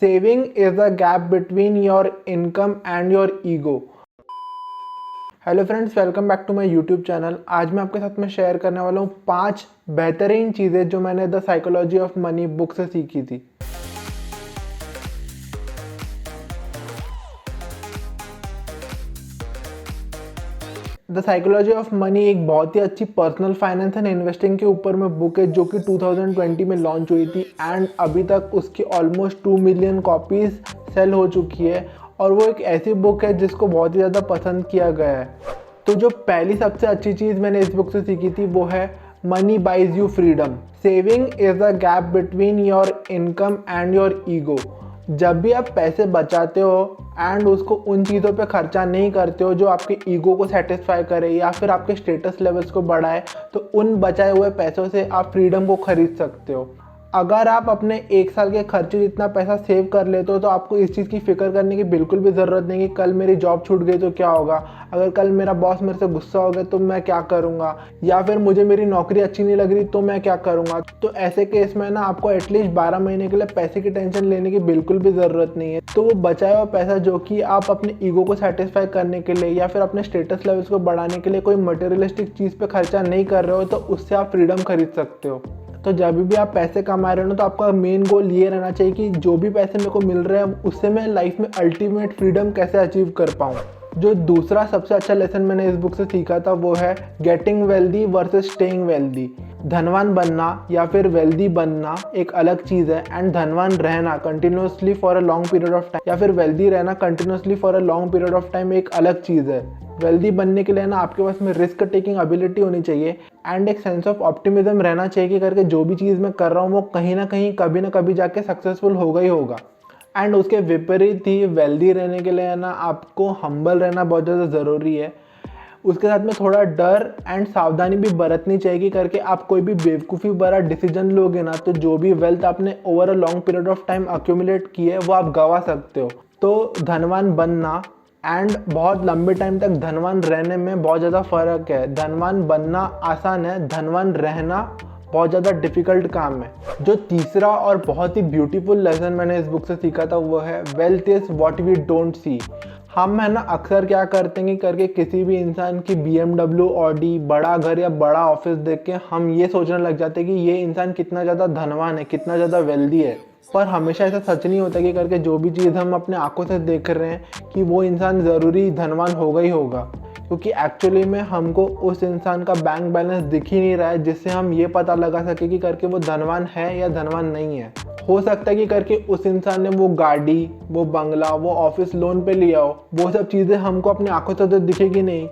Saving is the gap between your income and your ego. Hello friends, welcome back to my YouTube channel. आज मैं आपके साथ में share करने वाला हूँ 5 बेहतरीन चीज़ें जो मैंने the psychology of money book से सीखी थी। द साइकोलॉजी ऑफ मनी एक बहुत ही अच्छी पर्सनल फाइनेंस एंड इन्वेस्टिंग के ऊपर में बुक है जो कि 2020 में लॉन्च हुई थी एंड अभी तक उसकी ऑलमोस्ट 2 मिलियन कॉपीज़ सेल हो चुकी है। और वो एक ऐसी बुक है जिसको बहुत ही ज़्यादा पसंद किया गया है। तो जो पहली सबसे अच्छी चीज़ मैंने इस बुक से सीखी थी वो है money buys you freedom. Saving is the gap between your income and your ego. जब भी आप पैसे बचाते हो एंड उसको उन चीज़ों पे खर्चा नहीं करते हो जो आपके ईगो को सेटिस्फाई करे या फिर आपके स्टेटस लेवल्स को बढ़ाए, तो उन बचाए हुए पैसों से आप फ्रीडम को खरीद सकते हो। अगर आप अपने 1 साल के खर्चे जितना पैसा सेव कर लेते हो तो आपको इस चीज़ की फिक्र करने की बिल्कुल भी ज़रूरत नहीं कि कल मेरी जॉब छूट गई तो क्या होगा, अगर कल मेरा बॉस मेरे से गुस्सा हो गया तो मैं क्या करूँगा, या फिर मुझे मेरी नौकरी अच्छी नहीं लग रही तो मैं क्या करूँगा। तो ऐसे केस में ना आपको एटलीस्ट 12 महीने के लिए पैसे की टेंशन लेने की बिल्कुल भी ज़रूरत नहीं है। तो वो बचाया हुआ पैसा जो कि आप अपने ईगो को सेटिस्फाई करने के लिए या फिर अपने स्टेटस लेवल्स को बढ़ाने के लिए कोई मटेरियलिस्टिक चीज़ पे खर्चा नहीं कर रहे हो, तो उससे आप फ्रीडम खरीद सकते हो। तो जब भी आप पैसे कमा रहे हो ना, तो आपका मेन गोल ये रहना चाहिए कि जो भी पैसे मेरे को मिल रहे हैं उससे मैं लाइफ में अल्टीमेट फ्रीडम कैसे अचीव कर पाऊँ। जो दूसरा सबसे अच्छा लेसन मैंने इस बुक से सीखा था वो है getting wealthy versus staying wealthy. धनवान बनना या फिर वेल्दी बनना एक अलग चीज़ है एंड धनवान रहना continuously for a long period of time या फिर वेल्दी रहना continuously for a long period of time एक अलग चीज़ है। वेल्दी बनने के लिए ना आपके पास में रिस्क टेकिंग एबिलिटी होनी चाहिए एंड एक सेंस ऑफ ऑप्टिमिज्म रहना चाहिए कि करके जो भी चीज़ मैं कर रहा हूँ वो कहीं ना कहीं कभी ना कभी जाके सक्सेसफुल होगा ही होगा। एंड उसके विपरीत ही वेल्दी रहने के लिए ना आपको हम्बल रहना बहुत ज़्यादा ज़रूरी है। उसके साथ में थोड़ा डर एंड सावधानी भी बरतनी चाहिए कि करके आप कोई भी बेवकूफ़ी भरा डिसीजन लोगे ना तो जो भी वेल्थ आपने over a long period of time accumulate की है वो आप गंवा सकते हो। तो धनवान बनना एंड बहुत लंबे टाइम तक धनवान रहने में बहुत ज़्यादा फ़र्क है। धनवान बनना आसान है, धनवान रहना बहुत ज़्यादा डिफ़िकल्ट काम है। जो तीसरा और बहुत ही ब्यूटीफुल लेसन मैंने इस बुक से सीखा था वो है wealth is what we don't see. हम है ना अक्सर क्या करते हैं कि करके किसी भी इंसान की BMW, ऑडी, बड़ा घर या बड़ा ऑफिस देख के हम ये सोचने लग जाते हैं कि ये इंसान कितना ज़्यादा धनवान है, कितना ज़्यादा वेल्दी है। पर हमेशा ऐसा सच नहीं होता कि करके जो भी चीज़ हम अपने आंखों से देख रहे हैं कि वो इंसान ज़रूरी धनवान होगा ही होगा, क्योंकि एक्चुअली में हमको उस इंसान का बैंक बैलेंस दिख ही नहीं रहा है जिससे हम ये पता लगा सके कि करके वो धनवान है या धनवान नहीं है। हो सकता है कि करके उस इंसान ने वो गाड़ी, वो बंगला, वो ऑफिस लोन पे लिया हो, वो सब चीज़ें हमको अपनी आंखों से तो दिखेगी नहीं,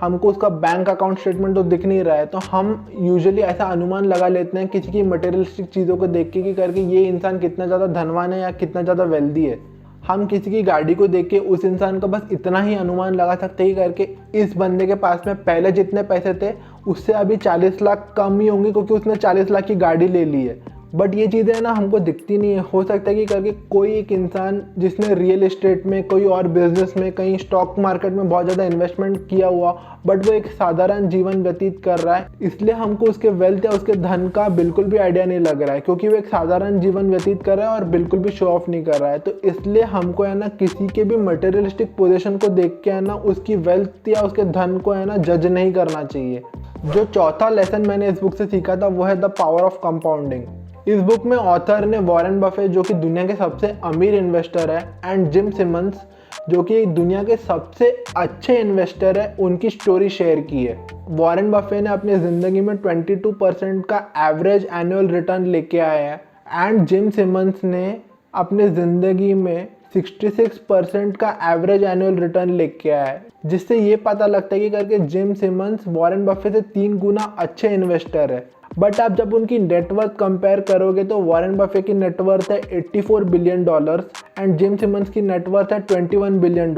हमको उसका बैंक अकाउंट स्टेटमेंट तो दिख नहीं रहा है। तो हम यूजुअली ऐसा अनुमान लगा लेते हैं किसी की मटेरियलिस्टिक चीज़ों को देख के कि करके ये इंसान कितना ज़्यादा धनवान है या कितना ज़्यादा वेल्दी है। हम किसी की गाड़ी को देख के उस इंसान का बस इतना ही अनुमान लगा सकते हैं कि करके इस बंदे के पास में पहले जितने पैसे थे उससे अभी 40 लाख कम ही होंगे क्योंकि उसने 40 लाख की गाड़ी ले ली है। बट ये चीज़ें ना हमको दिखती नहीं है। हो सकता है कि करके कोई एक इंसान जिसने रियल एस्टेट में, कोई और बिजनेस में, कहीं स्टॉक मार्केट में बहुत ज़्यादा इन्वेस्टमेंट किया हुआ, बट वो एक साधारण जीवन व्यतीत कर रहा है, इसलिए हमको उसके वेल्थ या उसके धन का बिल्कुल भी आइडिया नहीं लग रहा है क्योंकि वो एक साधारण जीवन व्यतीत कर रहा है और बिल्कुल भी शो ऑफ नहीं कर रहा है। तो इसलिए हमको है ना किसी के भी मटेरियलिस्टिक पोजीशन को देख के है ना उसकी वेल्थ या उसके धन को है ना जज नहीं करना चाहिए। जो चौथा लेसन मैंने इस बुक से सीखा था वो है द पावर ऑफ कंपाउंडिंग। इस बुक में ऑथर ने वॉरेन बफे जो कि दुनिया के सबसे अमीर इन्वेस्टर है एंड जिम सिमंस जो कि दुनिया के सबसे अच्छे इन्वेस्टर है, उनकी स्टोरी शेयर की है। वॉरेन बफे ने अपनी ज़िंदगी में 22% का एवरेज एनुअल रिटर्न लेके आए हैं एंड जिम सिमंस ने अपनी ज़िंदगी में 66% का एवरेज एनुअल रिटर्न लेके आया है, जिससे ये पता लगता है कि करके जिम सिमंस वॉरेन बफे से 3 गुना अच्छे इन्वेस्टर है। बट आप जब उनकी नेटवर्थ कंपेयर करोगे तो वॉरेन बफे की नेटवर्थ है $84 बिलियन एंड जिम सिमंस की नेटवर्थ है $21 बिलियन।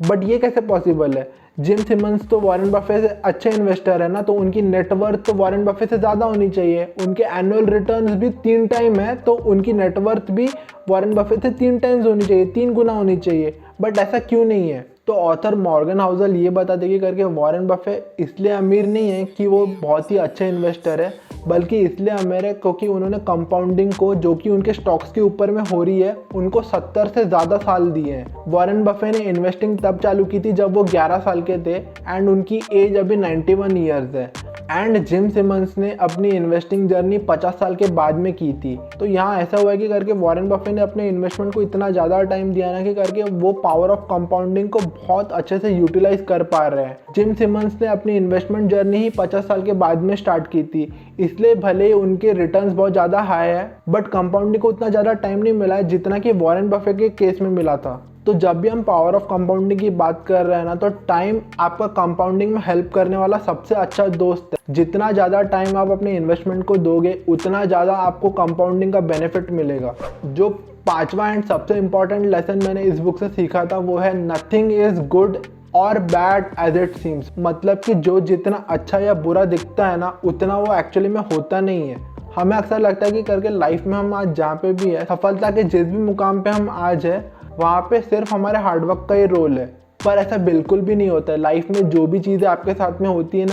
बट ये कैसे पॉसिबल है? जिम सिमंस तो वॉरेन बफे से अच्छे इन्वेस्टर है ना, तो उनकी नेटवर्थ तो वॉरेन बफे से ज़्यादा होनी चाहिए। उनके एनुअल रिटर्न्स भी 3 टाइम है तो उनकी नेटवर्थ भी वॉरेन बफे से 3 टाइम्स होनी चाहिए, 3 गुना होनी चाहिए। बट ऐसा क्यों नहीं है? तो ऑथर मॉर्गन हाउसल ये बताते कि करके वॉरेन बफे इसलिए अमीर नहीं है कि वो बहुत ही अच्छे इन्वेस्टर है, बल्कि इसलिए अमीर है क्योंकि उन्होंने कंपाउंडिंग को, जो कि उनके स्टॉक्स के ऊपर में हो रही है, उनको 70 से ज़्यादा साल दिए हैं। वॉरेन बफे ने इन्वेस्टिंग तब चालू की थी जब वो 11 साल के थे एंड उनकी एज अभी 91 ईयर्स है। एंड जिम सिमंस ने अपनी इन्वेस्टिंग जर्नी 50 साल के बाद में की थी। तो यहाँ ऐसा हुआ कि करके वॉरेन बफे ने अपने इन्वेस्टमेंट को इतना ज़्यादा टाइम दिया ना कि करके वो पावर ऑफ कंपाउंडिंग को बहुत अच्छे से यूटिलाइज कर पा रहे हैं। जिम सिमंस ने अपनी इन्वेस्टमेंट जर्नी ही 50 साल के बाद में स्टार्ट की थी, इसलिए भले ही उनके रिटर्न्स बहुत ज़्यादा हाई है, बट कंपाउंडिंग को उतना ज़्यादा टाइम नहीं मिला है जितना कि वॉरेन बफे के केस में मिला था। तो जब भी हम पावर ऑफ कंपाउंडिंग की बात कर रहे हैं ना, तो टाइम आपका कंपाउंडिंग में हेल्प करने वाला सबसे अच्छा दोस्त है। जितना ज़्यादा टाइम आप अपने इन्वेस्टमेंट को दोगे, उतना ज़्यादा आपको कंपाउंडिंग का बेनिफिट मिलेगा। जो पांचवा एंड सबसे इम्पॉर्टेंट लेसन मैंने इस बुक से सीखा था वो है नथिंग इज़ गुड और बैड एज इट सीम्स। मतलब कि जो जितना अच्छा या बुरा दिखता है ना, उतना वो एक्चुअली में होता नहीं है। हमें अक्सर लगता है कि करके लाइफ में हम आज जहाँ पे भी है, सफलता के जिस भी मुकाम पे हम आज है, वहाँ पे सिर्फ हमारे हार्डवर्क का ही रोल है। पर ऐसा बिल्कुल भी नहीं होता है। लाइफ में जो भी चीज़ें आपके साथ में होती है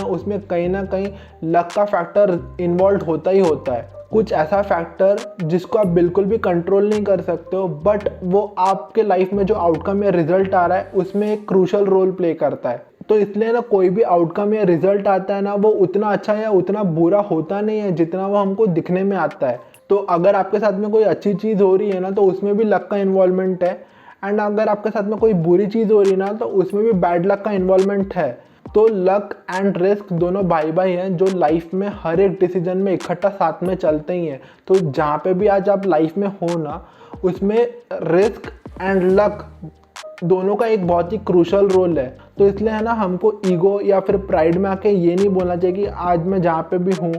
ना कहीं लक का फैक्टर इन्वॉल्व होता ही होता है। कुछ ऐसा फैक्टर जिसको आप बिल्कुल भी कंट्रोल नहीं कर सकते हो, बट वो आपके लाइफ में जो आउटकम या रिजल्ट आ रहा है उसमें एक क्रूशल रोल प्ले करता है। तो इसलिए ना कोई भी आउटकम या रिजल्ट आता है ना, वो उतना अच्छा या उतना बुरा होता नहीं है जितना वो हमको दिखने में आता है। तो अगर आपके साथ में कोई अच्छी चीज़ हो रही है ना, तो उसमें भी लक का इन्वॉल्वमेंट है, एंड अगर आपके साथ में कोई बुरी चीज़ हो रही है ना, तो उसमें भी बैड लक का इन्वॉल्वमेंट है। तो लक एंड रिस्क दोनों भाई भाई हैं जो लाइफ में हर एक डिसीजन में इकट्ठा साथ में चलते ही हैं। तो जहाँ पे भी आज आप लाइफ में हो ना, उसमें रिस्क एंड लक दोनों का एक बहुत ही क्रूशल रोल है। तो इसलिए है ना, हमको ईगो या फिर प्राइड में आके ये नहीं बोलना चाहिए कि आज मैं जहाँ पे भी हूँ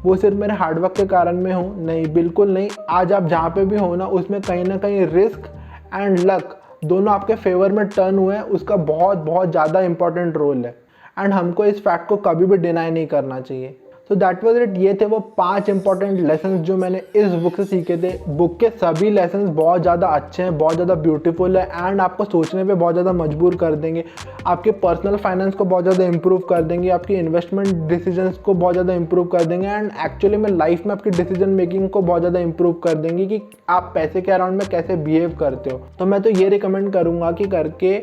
वो सिर्फ मेरे हार्डवर्क के कारण में हूँ। नहीं, बिल्कुल नहीं। आज आप जहाँ पे भी हो ना, उसमें कहीं ना कहीं रिस्क एंड लक दोनों आपके फेवर में टर्न हुए हैं, उसका बहुत बहुत ज़्यादा इंपॉर्टेंट रोल है। एंड हमको इस फैक्ट को कभी भी डिनाई नहीं करना चाहिए। तो दैट वाज इट। ये थे वो 5 इंपॉर्टेंट लेसन्स जो मैंने इस बुक से सीखे थे। बुक के सभी लेसन्स बहुत ज़्यादा अच्छे हैं, बहुत ज़्यादा ब्यूटीफुल है एंड आपको सोचने पे बहुत ज़्यादा मजबूर कर देंगे। आपके पर्सनल फाइनेंस को बहुत ज़्यादा इंप्रूव कर देंगे, आपकी इन्वेस्टमेंट डिसीजंस को बहुत ज़्यादा इंप्रूव कर देंगे एंड एक्चुअली में लाइफ में आपकी डिसीजन मेकिंग को बहुत ज़्यादा इंप्रूव कर देंगे कि आप पैसे के अराउंड में कैसे बिहेव करते हो। तो मैं तो ये रिकमेंड करूँगा कि करके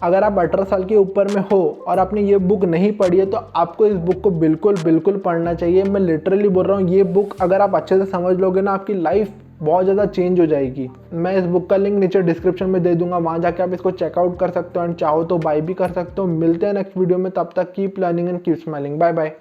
अगर आप 18 साल के ऊपर में हो और आपने ये बुक नहीं पढ़ी है, तो आपको इस बुक को बिल्कुल पढ़ना चाहिए। मैं लिटरली बोल रहा हूँ, ये बुक अगर आप अच्छे से समझ लोगे ना, आपकी लाइफ बहुत ज़्यादा चेंज हो जाएगी। मैं इस बुक का लिंक नीचे डिस्क्रिप्शन में दे दूंगा, वहाँ जाके आप इसको चेकआउट कर सकते हो एंड चाहो तो बाय भी कर सकते हो। मिलते हैं नेक्स्ट वीडियो में, तब तक keep learning and keep smiling. Bye bye.